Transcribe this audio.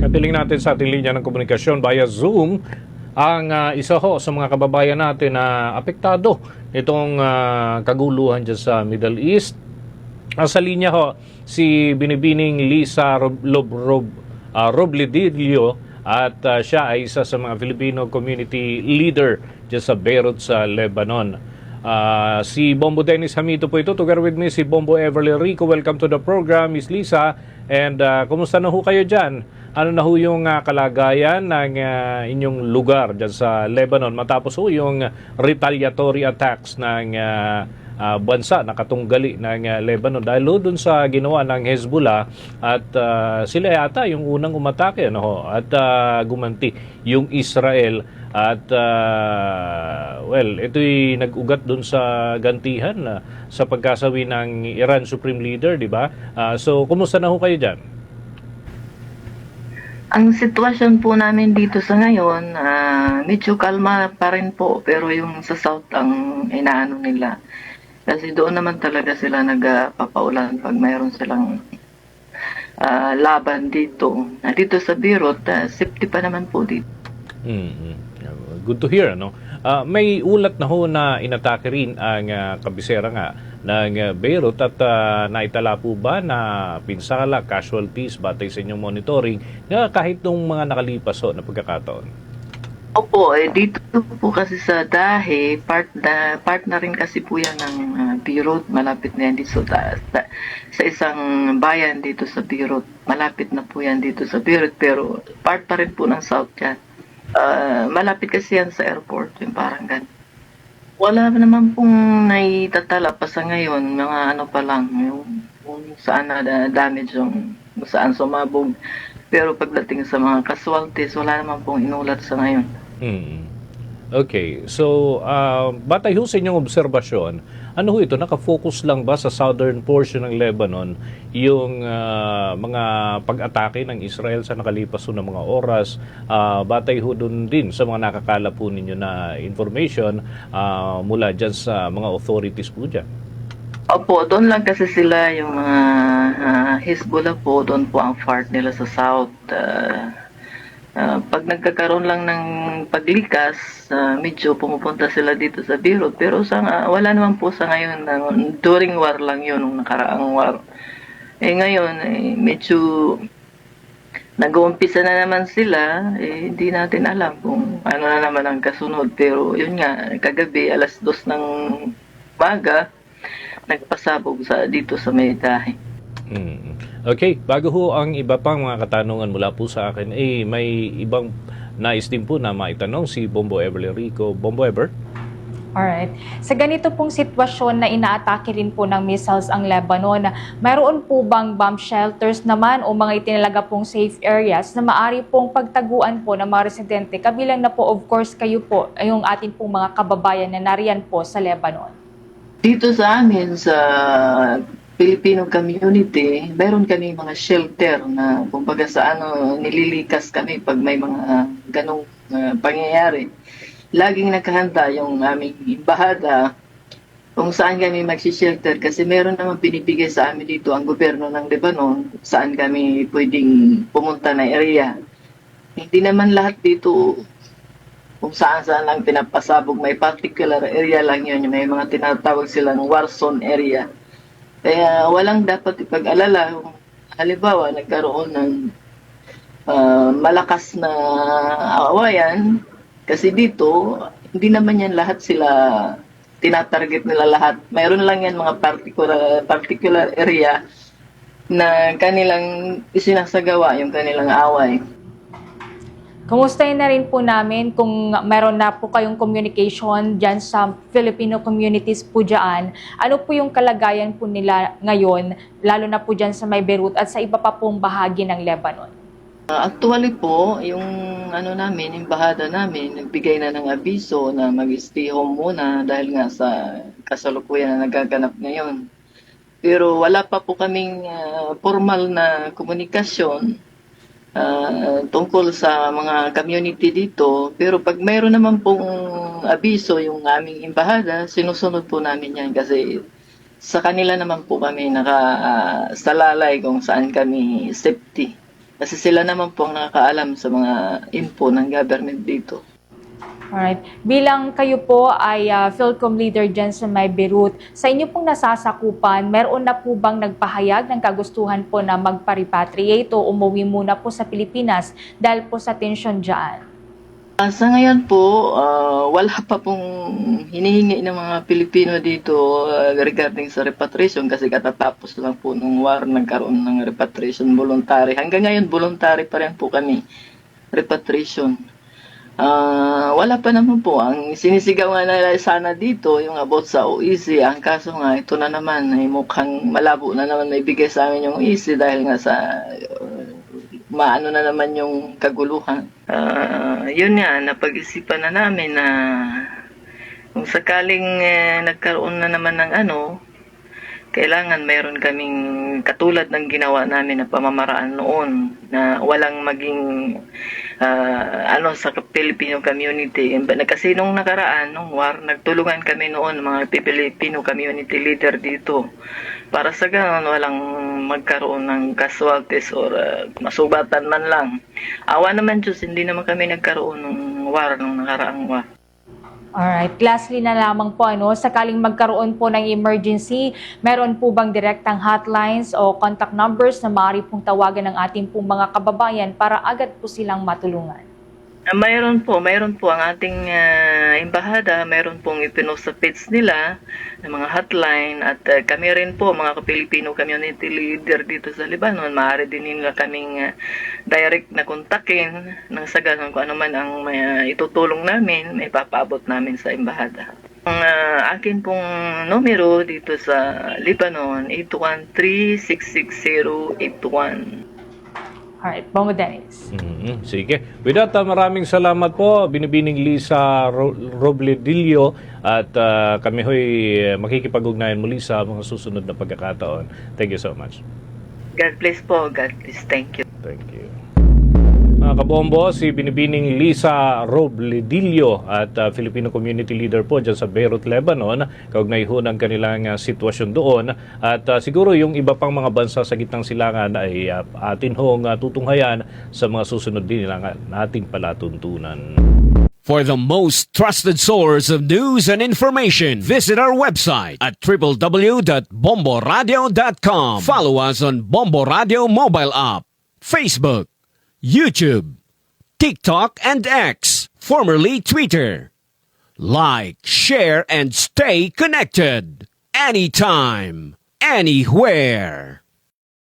Napiling natin sa ating linya ng komunikasyon via Zoom ang isa ho sa mga kababayan natin na apektado itong kaguluhan dyan sa Middle East. Sa linya ho, si Binibining Lisa Robledillo at siya ay isa sa mga Filipino community leader dyan sa Beirut sa Lebanon. Si Bombo Dennis Hamito po ito, together with me si Bombo Everly Rico. Welcome to the program, Miss Lisa. And kumusta na ho kayo dyan? Ano na ho yung kalagayan ng inyong lugar dyan sa Lebanon matapos ho yung retaliatory attacks ng bansa na katunggali ng Lebanon dahil ho dun sa ginawa ng Hezbollah at sila yata yung unang umatake at gumanti yung Israel at well, ito'y nag-ugat dun sa gantihan sa pagkasawi ng Iran Supreme Leader, di ba? So, kumusta na ho kayo dyan? Ang sitwasyon po namin dito sa ngayon, medyo kalma pa rin po, pero yung sa South ang inaano nila. Kasi doon naman talaga sila nagpapaulan pag mayroon silang laban dito. Dito sa Beirut, safety pa naman po dito. Good to hear, no? May ulat na ho na inatake rin ang kabisera nga ng Beirut at naitala po ba na pinsala, casualties, batay sa inyong monitoring na kahit nung mga nakalipas ho na pagkakataon? Opo, dito po kasi sa Dahe, part na rin kasi po yan ng Beirut, malapit na yan dito sa isang bayan dito sa Beirut. Malapit na po yan dito sa Beirut, pero part pa rin po ng South yan. Malapit kasi yan sa airport, yung parang ganun. Wala naman pong naitatala pa sa ngayon, mga ano pa lang, yung saan na damage, yung saan sumabog. Pero pagdating sa mga casualties, wala naman pong inulat sa ngayon. Okay, so batay ho sa inyong obserbasyon, ano ho ito, nakafocus lang ba sa southern portion ng Lebanon yung mga pag-atake ng Israel sa nakalipas ho ng mga oras? Batay ho dun din sa mga nakakala po ninyo na information mula dyan sa mga authorities po dyan? Opo, doon lang kasi sila yung mga Hezbollah po, doon po ang fart nila sa south. Pag nagkakaroon lang ng paglikas, medyo pumupunta sila dito sa Beirut. Pero wala naman po sa ngayon, during war lang yun, nung nakaraang war. Ngayon, medyo nag-uumpisa na naman sila, hindi natin alam kung ano na naman ang kasunod. Pero yun nga, kagabi, alas 2 ng umaga, nagpasabog dito sa Dahe. Okay, bago ho ang iba pang mga katanungan mula po sa akin, may ibang nais din po na maitanong si Bombo Everly Rico. Bombo Ever? Alright. Sa ganito pong sitwasyon na inaatake rin po ng missiles ang Lebanon, mayroon po bang bomb shelters naman o mga itinalaga pong safe areas na maaari pong pagtaguan po ng mga residente? Kabilang na po of course kayo po, yung ating pong mga kababayan na nariyan po sa Lebanon. Dito sa amin, sa Filipino community, meron kami mga shelter na kumbaga sa nililikas kami pag may mga ganong pangyayari. Laging nakahanda yung aming embahada kung saan kami mag-shelter kasi meron naman pinibigay sa amin dito ang gobyerno ng Lebanon saan kami pwedeng pumunta na area. Hindi naman lahat dito kung saan lang pinapasabog, may particular area lang yun, may mga tinatawag silang war zone area. Kaya walang dapat ipag-alala kung halimbawa nagkaroon ng malakas na awayan kasi dito hindi naman yan lahat sila tinatarget nila lahat. Mayroon lang yan mga particular area na kanilang isinasagawa yung kanilang away. Kumustahin na rin po namin kung meron na po kayong communication dyan sa Filipino communities po dyan. Ano po yung kalagayan po nila ngayon, lalo na po dyan sa may Beirut at sa iba pa pong bahagi ng Lebanon? Actually po, yung namin, yung bahada namin, nagbigay na ng abiso na mag-stay home muna dahil nga sa kasalukuyan na nagaganap ngayon. Pero wala pa po kaming formal na komunikasyon tungkol sa mga community dito. Pero pag mayroon naman pong abiso yung aming embahada, sinusunod po namin yan kasi sa kanila naman po kami nakasalalay kung saan kami safety. Kasi sila naman po ang nakakaalam sa mga info ng government dito. Alright. Bilang kayo po ay Philcom leader dyan sa May Beirut, sa inyo pong nasasakupan, meron na po bang nagpahayag ng kagustuhan po na magpa-repatriate o umuwi muna po sa Pilipinas dahil po sa tensyon dyan? Sa ngayon po, wala pa pong hinihingi ng mga Pilipino dito regarding sa repatriation kasi katatapos lang po nung war nagkaroon ng repatriation voluntary. Hanggang ngayon, voluntary pa rin po kami, repatriation. Wala pa naman po. Ang sinisigaw nga nila sana dito, yung about sa OEC, ang kaso nga, ito na naman, ay mukhang malabo na naman may bigay sa amin yung OEC dahil nga sa maano na naman yung kaguluhan. Yun nga, napag-isipan na namin na kung sakaling nagkaroon na naman ng kailangan mayroon kaming katulad ng ginawa namin na pamamaraan noon na walang maging sa Filipino community. Kasi nung nakaraan, nung war, nagtulungan kami noon mga Filipino community leader dito. Para sa ganoon, walang magkaroon ng casualties or masubatan man lang. Awa naman Diyos, hindi naman kami nagkaroon ng war nung nakaraang war. Alright, lastly na lamang po, sakaling magkaroon po ng emergency, meron po bang direktang hotlines o contact numbers na maaari pong tawagan ng ating pong mga kababayan para agad po silang matulungan? Mayroon po ang ating embahada, mayroon pong ipinost sa page nila ng mga hotline at kami rin po mga Filipino community leader dito sa Lebanon, maaari din nila kaming direct na kontakin nang sa ganun kung ano man ang itutulong namin, may papaabot namin sa embahada. Ang akin pong numero dito sa Lebanon, 813-660-81. Alright, Bongo Dennis. Sige. With that, maraming salamat po, Binibining Lisa Robledillo, at kami ho'y makikipag-ugnayan muli sa mga susunod na pagkakataon. Thank you so much. God bless po. God bless. Thank you. Thank you. Mga kabombo, si Binibining Lisa Robledillo at Filipino community leader po dyan sa Beirut, Lebanon. Kaugnay ho ng kanilang sitwasyon doon. At siguro yung iba pang mga bansa sa gitnang silangan ay atin hong tutunghayan sa mga susunod din nating palatuntunan. For the most trusted source of news and information, visit our website at www.bomboradio.com. Follow us on Bombo Radio mobile app, Facebook, YouTube, TikTok, and X, formerly Twitter. Like, share, and stay connected. Anytime, anywhere.